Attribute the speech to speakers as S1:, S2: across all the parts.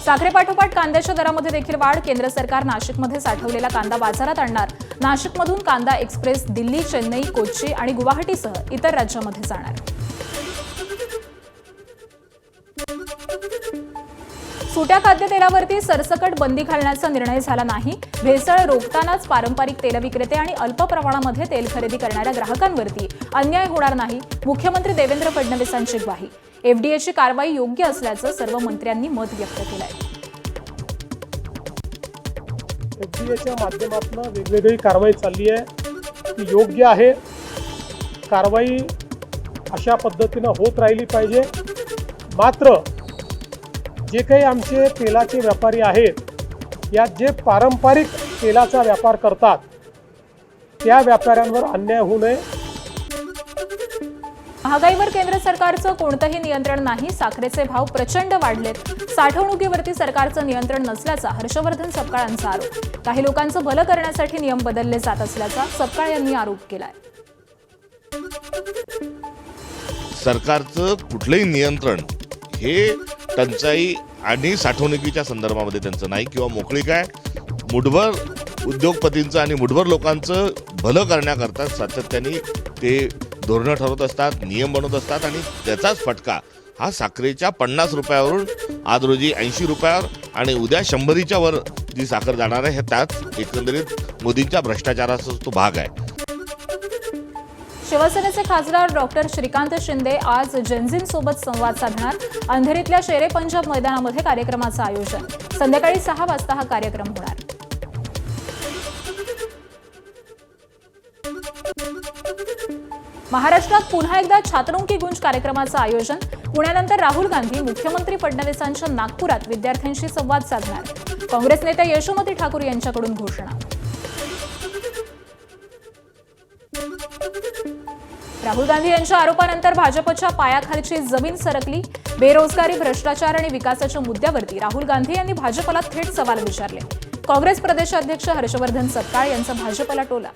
S1: साखरेपाठोपाठ कांद्याच्या दरामध्ये देखील वाढ. केंद्र सरकार नाशिकमध्ये साठवलेला कांदा बाजारात आणणार. नाशिकमधून कांदा एक्सप्रेस दिल्ली, चेन्नई, कोच्ची आणि गुवाहाटीसह इतर राज्यांमध्ये जाणार. सुट्या खाद्यतेलावरती सरसकट बंदी घालण्याचा निर्णय झाला नाही. भेसळ रोखतानाच पारंपरिक तेल विक्रेते आणि अल्प प्रमाणामध्ये तेल खरेदी करणाऱ्या ग्राहकांवरती अन्याय होणार नाही. मुख्यमंत्री देवेंद्र फडणवीसांची ग्वाही. एफडीएची कारवाई योग्य असल्याचं सर्व मंत्र्यांनी मत व्यक्त केलंय.
S2: एफडीएच्या माध्यमातून वेगवेगळी कारवाई चालली आहे, ती योग्य आहे. कारवाई अशा पद्धतीनं होत राहिली पाहिजे. मात्र जे काही आमचे तेलाचे व्यापारी आहेत, यात जे पारंपरिक तेलाचा व्यापार करतात त्या व्यापाऱ्यांवर अन्याय होऊ नये.
S1: महागाईवर केंद्र सरकारचं कोणतंही नियंत्रण नाही. साखरेचे भाव प्रचंड वाढलेत. साठवणुकीवरती सरकारचं नियंत्रण नसल्याचा हर्षवर्धन सपकाळांचा आरोप. काही लोकांचं भलं करण्यासाठी नियम बदलले जात असल्याचा सपकाळ यांनी आरोप केलाय.
S3: सरकारचं कुठलंही नियंत्रण हे टंचाई आणि साठवणुकीच्या संदर्भामध्ये त्यांचं नाही, किंवा मोकळीक आहे. मुठभर उद्योगपतींचं आणि मुठभर लोकांचं भलं करण्याकरता सातत्याने ते धोरणं ठरवत असतात, नियम बनवत असतात आणि त्याचाच फटका हा साखरेच्या 50 रुपयावरून आज रोजी 80 रुपयावर आणि उद्या 100च्या वर जी साखर जाणार आहे, हे त्याच एकंदरीत मोदींच्या भ्रष्टाचाराचा तो भाग आहे.
S1: शिवसेनेचे खासदार डॉक्टर श्रीकांत शिंदे आज जेनझींसोबत संवाद साधणार. अंधेरीतल्या शेरे पंजाब मैदानामध्ये कार्यक्रमाचं आयोजन. संध्याकाळी 6 वाजता हा कार्यक्रम होणार. महाराष्ट्रात पुन्हा एकदा छात्रवृत्ती गुंज कार्यक्रमाचं आयोजन. पुण्यानंतर राहुल गांधी मुख्यमंत्री फडणवीसांच्या नागपुरात विद्यार्थ्यांशी संवाद साधणार. काँग्रेस नेत्या यशोमती ठाकूर यांच्याकडून घोषणा. राहुल गांधी यांच्या आरोपानंतर भाजपच्या पायाखालची जमीन सरकली. बेरोजगारी, भ्रष्टाचार आणि विकासाच्या मुद्द्यावरती राहुल गांधी यांनी भाजपला थेट सवाल विचारले. काँग्रेस प्रदेशाध्यक्ष हर्षवर्धन सपकाळ यांचा भाजपला टोला.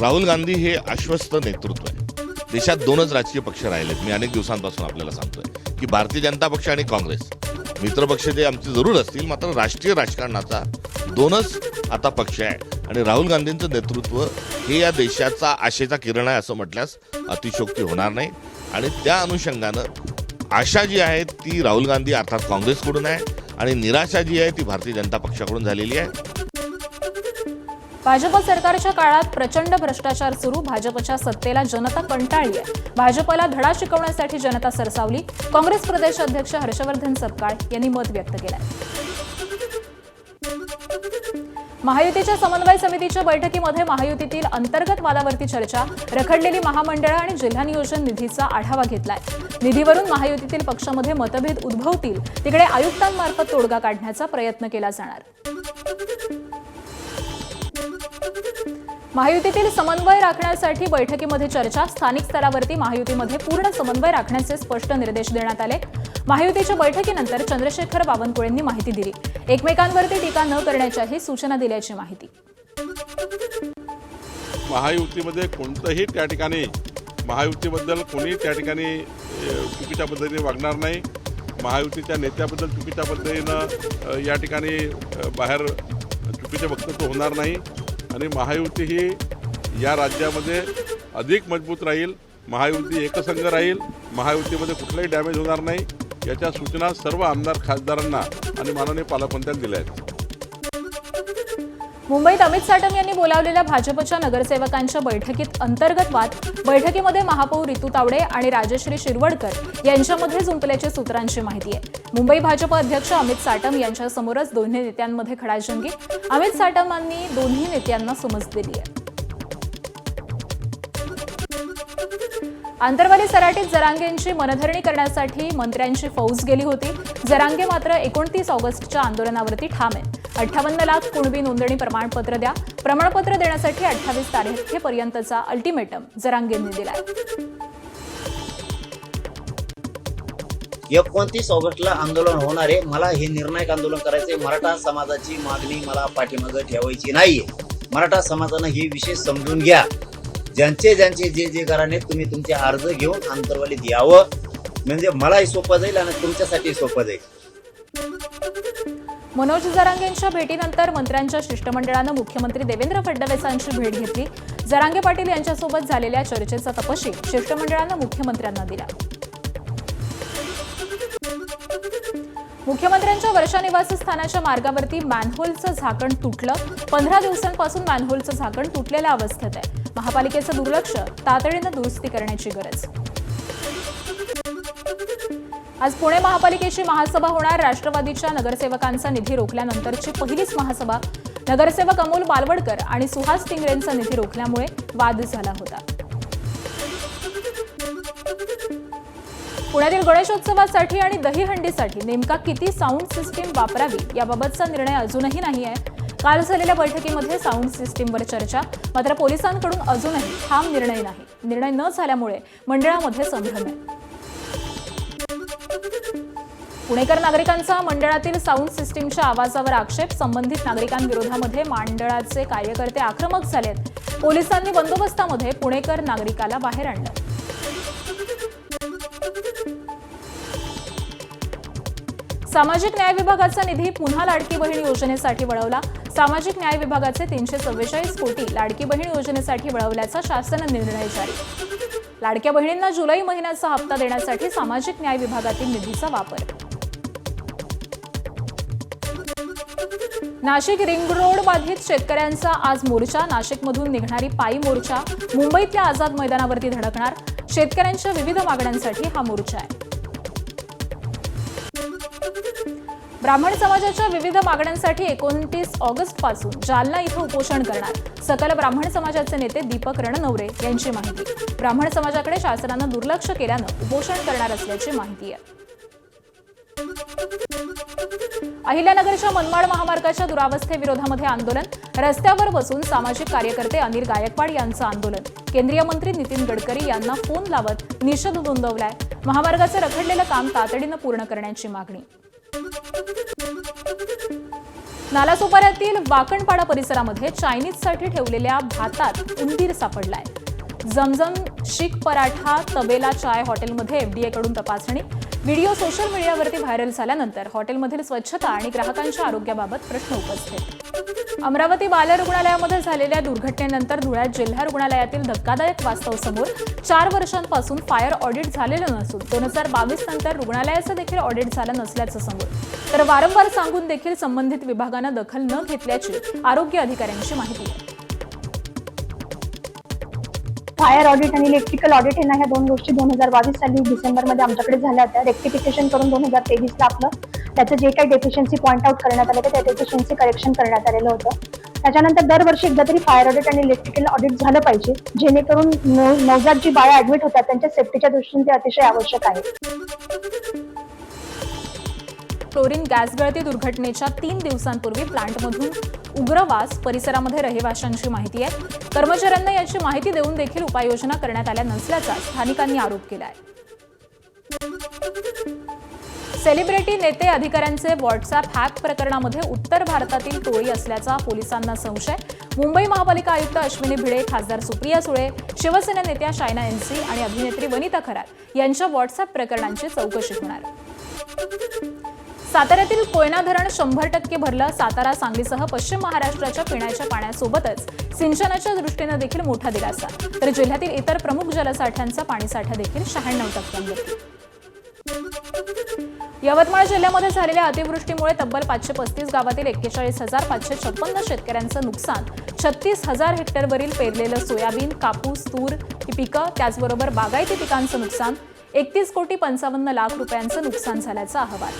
S3: राहुल गांधी हे आश्वस्त नेतृत्व आहे. देशात 2च राजकीय पक्ष राहिलेत. मी अनेक दिवसांपासून आपल्याला सांगतोय की भारतीय जनता पक्ष आणि काँग्रेस मित्रपक्ष ते आमचे जरूर असतील, मात्र राष्ट्रीय राजकारणाचा 2च आता पक्ष आहे. आणि राहुल गांधींचं नेतृत्व हे या देशाचा आशेचा किरण आहे असं म्हटल्यास अतिशयोक्ती होणार नाही. आणि त्या अनुषंगानं आशा जी आहे ती राहुल गांधी अर्थात काँग्रेसकडून आहे आणि निराशा जी आहे ती भारतीय जनता पक्षाकडून झालेली आहे.
S1: भाजप सरकारच्या काळात प्रचंड भ्रष्टाचार सुरू. भाजपच्या सत्तेला जनता कंटाळली आहे. भाजपला धडा शिकवण्यासाठी जनता सरसावली. काँग्रेस प्रदेश अध्यक्ष हर्षवर्धन सपकाळ यांनी मत व्यक्त केलंय. महायुतीच्या समन्वय समितीच्या बैठकीमध्ये महायुतीतील अंतर्गत वादावरती चर्चा. रखडलेली महामंडळं आणि जिल्हा नियोजन निधीचा आढावा घेतलाय. निधीवरून महायुतीतील पक्षामध्ये मतभेद उद्भवतील तिकडे आयुक्तांमार्फत तोडगा काढण्याचा प्रयत्न केला जाणार. महायुतीतील समन्वय राखण्यासाठी बैठकीमध्ये चर्चा. स्थानिक स्तरावरती महायुतीमध्ये पूर्ण समन्वय राखण्याचे स्पष्ट निर्देश देण्यात आले. महायुतीच्या बैठकीनंतर चंद्रशेखर बावनकुळेंनी माहिती दिली. एकमेकांवरती टीका न करण्याच्याही सूचना दिल्याची माहिती.
S4: महायुतीमध्ये कोणतंही त्या ठिकाणी महायुतीबद्दल कोणी त्या ठिकाणी चुकीच्या पद्धतीने वागणार नाही. महायुतीच्या नेत्याबद्दल चुकीच्या पद्धतीनं या ठिकाणी बाहेर चुकीचे वक्तव्य होणार नाही. आणि महायुती ही या राज्यामध्ये अधिक मजबूत राहील. महायुती एकसंघ राहील. महायुतीमध्ये कुठलाही डॅमेज होणार नाही याच्या सूचना सर्व आमदार खासदारांना आणि माननीय पालकमंत्र्यांनी दिल्या आहेत.
S1: मुंबईत अमित साटम यांनी बोलावलेल्या भाजपच्या नगरसेवकांच्या बैठकीत अंतर्गत वाद. बैठकीमध्ये महापौर रितू तावडे आणि राजश्री शिरवडकर यांच्यामध्ये जुंपल्याच्या सूत्रांची माहिती आहे. मुंबई भाजप अध्यक्ष अमित साटम यांच्यासमोरच दोन्ही नेत्यांमध्ये खडाजंगी. अमित साटमांनी दोन्ही नेत्यांना समज दिली आहे. आंतरवाली सराटीत जरांगेंची मनधरणी करण्यासाठी मंत्र्यांची फौज गेली होती. जरांगे मात्र 29 ऑगस्टच्या आंदोलनावरती ठाम आहे. 58 लाख कुणबी नोंदणी प्रमाणपत्र द्या. प्रमाणपत्र देण्यासाठी 28 तारखेपर्यंतचा अल्टिमेटम जरांगेंनी दिलाय.
S5: 29 ऑगस्टला आंदोलन होणार आहे. मला हे निर्णायक आंदोलन करायचे. मराठा समाजाची मागणी मला पाठीमागे ठेवायची नाहीये. मराठा समाजानं ही विषय समजून घ्या. ज्यांचे जे घराने तुम्ही तुमचे अर्ज घेऊन आंतरवालीत यावं. म्हणजे मलाही सोपं जाईल आणि तुमच्यासाठी सोपं जाईल.
S1: मनोज जरांगेंच्या भेटीनंतर मंत्र्यांच्या शिष्टमंडळानं मुख्यमंत्री देवेंद्र फडणवीसांची भेट घेतली. जरांगे पाटील यांच्यासोबत झालेल्या चर्चेचा तपशील शिष्टमंडळानं मुख्यमंत्र्यांना दिला. मुख्यमंत्र्यांच्या वर्षा निवासस्थानाच्या मार्गावरती मॅनहोलचं झाकण तुटलं. 15 दिवसांपासून मॅनहोलचं झाकण तुटलेल्या अवस्थेत आहे. महापालिकेचं दुर्लक्ष, तातडीनं दुरुस्ती करण्याची गरज. आज पुणे महापालिकेची महासभा होणार. राष्ट्रवादीच्या नगरसेवकांचा निधी रोखल्यानंतरची पहिलीच महासभा. नगरसेवक अमोल बालवडकर आणि सुहास टिंगरेंचा निधी रोखल्यामुळे वाद झाला होता. पुण्यातील गणेशोत्सवासाठी आणि दहीहंडीसाठी नेमका किती साऊंड सिस्टीम वापरावी याबाबतचा निर्णय अजूनही नाही आहे. काल झालेल्या बैठकीमध्ये साऊंड सिस्टीमवर चर्चा, मात्र पोलिसांकडून अजूनही ठाम निर्णय नाही. निर्णय न झाल्यामुळे मंडळामध्ये संभ्रम आहे. पुणेकर नागरिकांचा मंडळातील साऊंड सिस्टीमच्या आवाजावर आक्षेप. संबंधित नागरिकांविरोधामध्ये मंडळाचे कार्यकर्ते आक्रमक झालेत. पोलिसांनी बंदोबस्तामध्ये पुणेकर नागरिकाला बाहेर आणलं. सामाजिक न्याय विभागाचा निधी पुन्हा लाडकी बहीण योजनेसाठी वळवला. सामाजिक न्याय विभागाचे 344 कोटी लाडकी बहीण योजनेसाठी वळवल्याचा शासन निर्णय जारी. लाडक्या बहिणींना जुलै महिन्याचा हप्ता देण्यासाठी सामाजिक न्याय विभागातील निधीचा वापर. नाशिक रिंग रोड बाधित शेतकऱ्यांचा आज मोर्चा. नाशिकमधून निघणारी पायी मोर्चा मुंबईतल्या आझाद मैदानावरती धडकणार. शेतकऱ्यांच्या विविध मागण्यांसाठी हा मोर्चा आहे. ब्राह्मण समाजाच्या विविध मागण्यांसाठी 29 ऑगस्टपासून जालना इथं उपोषण करणार. सकल ब्राह्मण समाजाचे नेते दीपक रणनवरे यांची माहिती. ब्राह्मण समाजाकडे शासनानं दुर्लक्ष केल्यानं उपोषण करणार असल्याची माहिती आहे. अहिल्यानगरच्या मनमाड महामार्गाच्या दुरावस्थेविरोधामध्ये आंदोलन. रस्त्यावर बसून सामाजिक कार्यकर्ते अनिल गायकवाड यांचं आंदोलन. केंद्रीय मंत्री नितीन गडकरी यांना फोन लावत निषेध नोंदवलाय. महामार्गाचं रखडलेलं काम तातडीनं पूर्ण करण्याची मागणी. नालासोपाऱ्यातील वाकणपाडा परिसरामध्ये चायनीजसाठी ठेवलेल्या भातात उंदीर सापडलाय. जमजम शीख पराठा तबेला चाय हॉटेलमध्ये एफडीएकडून तपासणी. व्हिडिओ सोशल मीडियावरती व्हायरल झाल्यानंतर हॉटेलमधील स्वच्छता आणि ग्राहकांच्या आरोग्याबाबत प्रश्न उपस्थित. अमरावती बाल रुग्णालयामध्ये झालेल्या दुर्घटनेनंतर धुळ्यात जिल्हा रुग्णालयातील धक्कादायक वास्तव समोर. 4 वर्षांपासून फायर ऑडिट झालेलं नसून 2022 नंतर रुग्णालयाचं देखील ऑडिट झालं नसल्याचं समोर. तर वारंवार सांगून देखील संबंधित विभागानं दखल न घेतल्याची आरोग्य अधिकाऱ्यांची माहिती आहे.
S6: फायर ऑडिट आणि इलेक्ट्रिकल ऑडिट हे ना ह्या दोन गोष्टी 2022 साली डिसेंबरमध्ये आमच्याकडे झाल्या होत्या. रेक्टिफिकेशन करून 2023ला आपलं त्याचं जे काही डेफिशियन्सी पॉईंट आउट करण्यात आलं त्या डेफिशियन्सी करेक्शन करण्यात आलेलं होतं. त्याच्यानंतर दरवर्षी एकदा तरी फायर ऑडिट आणि इलेक्ट्रिकल ऑडिट झालं पाहिजे, जेणेकरून नवजात जी बाळं ऍडमिट होतात त्यांच्या सेफ्टीच्या दृष्टीने ते अतिशय आवश्यक आहे.
S1: क्लोरीन गॅस गळती दुर्घटनेच्या 3 दिवसांपूर्वी प्लांटमधून उग्रवास. परिसरामध्ये रहिवाशांची माहिती आहे. कर्मचाऱ्यांना याची माहिती देऊन देखील उपाययोजना करण्यात आल्या नसल्याचा स्थानिकांनी आरोप केला आहे. सेलिब्रिटी नेते अधिकाऱ्यांचे व्हॉट्सअप हॅक प्रकरणामध्ये उत्तर भारतातील टोळी असल्याचा पोलिसांना संशय. मुंबई महापालिका आयुक्त अश्विनी भिडे, खासदार सुप्रिया सुळे, शिवसेना नेत्या शायना एनसी आणि अभिनेत्री वनिता खरात यांच्या व्हॉट्सअप प्रकरणांची चौकशी होणार. साताऱ्यातील कोयना धरण 100% भरलं. सातारा, सांगलीसह पश्चिम महाराष्ट्राच्या पिण्याच्या पाण्यासोबतच सिंचनाच्या दृष्टीनं देखील मोठा दिलासा. तर जिल्ह्यातील इतर प्रमुख जलसाठ्यांचा पाणीसाठा देखील 96%. यवतमाळ जिल्ह्यामध्ये झालेल्या अतिवृष्टीमुळे तब्बल 535 गावातील 41,556 शेतकऱ्यांचं नुकसान. 36,000 हेक्टरवरील पेरलेलं सोयाबीन, कापूस, तूर ही पिकं, त्याचबरोबर बागायती पिकांचं नुकसान. 31,55,00,000 रुपयांचं नुकसान झाल्याचा अहवाल.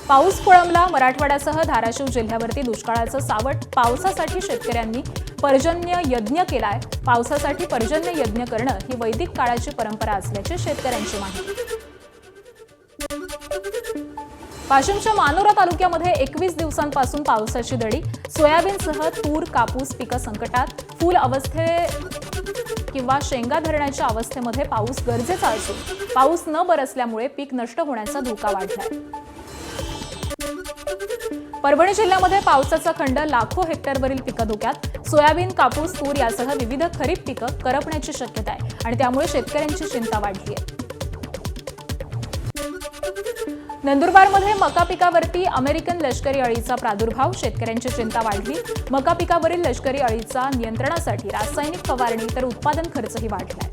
S1: पाऊस खोळंबला. मराठवाड्यासह धाराशिव जिल्ह्यावरती दुष्काळाचं सावट. पावसासाठी शेतकऱ्यांनी पर्जन्य यज्ञ केलाय. पावसासाठी पर्जन्य यज्ञ करणं ही वैदिक काळाची परंपरा असल्याची शेतकऱ्यांची माहिती. वाशिमच्या मानोरा तालुक्यामध्ये 21 दिवसांपासून पावसाची दडी. सोयाबीनसह तूर, कापूस पिकं संकटात. फूल अवस्थे किंवा शेंगा धरण्याच्या अवस्थेमध्ये पाऊस गरजेचा असून पाऊस न बरसल्यामुळे पीक नष्ट होण्याचा धोका वाढलाय. परभणी जिल्ह्यामध्ये पावसाचा खंड. लाखो हेक्टरवरील पिकं धोक्यात. सोयाबीन, कापूस, तूर यासह विविध खरीप पिकं करपण्याची शक्यता आहे आणि त्यामुळे शेतकऱ्यांची चिंता वाढली आहे. नंदुरबारमध्ये मका पिकावरती अमेरिकन लष्करी अळीचा प्रादुर्भाव, शेतकऱ्यांची चिंता वाढली. मका पिकावरील लष्करी अळीचा नियंत्रणासाठी रासायनिक फवारणी तर उत्पादन खर्चही वाढलाय.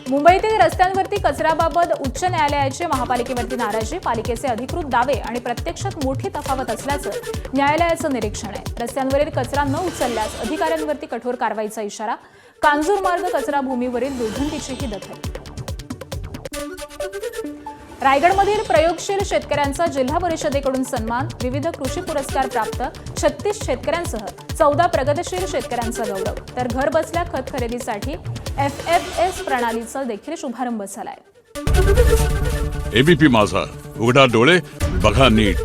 S1: मुंबईतील रस्त्यांवरती कचऱ्याबाबत उच्च न्यायालयाची महापालिकेवरती नाराजी. पालिकेचे अधिकृत दावे आणि प्रत्यक्षात मोठी तफावत असल्याचं न्यायालयाचं निरीक्षण आहे. रस्त्यांवरील कचरा न उचलल्यास अधिकाऱ्यांवरती कठोर कारवाईचा इशारा. कांजूरमार्ग कचरा भूमीवरील दुर्गंधीचीही दखल. रायगडमधील प्रयोगशील शेतकऱ्यांचा जिल्हा परिषदेकडून सन्मान. विविध कृषी पुरस्कार प्राप्त 36 शेतकऱ्यांसह 14 प्रगतशील शेतकऱ्यांचा गौरव. तर घर बसल्या खत खरेदीसाठी FFS प्रणालीचा देखील शुभारंभ झालाय.
S7: एबीपी माझा, उघडा डोळे बघा नीट.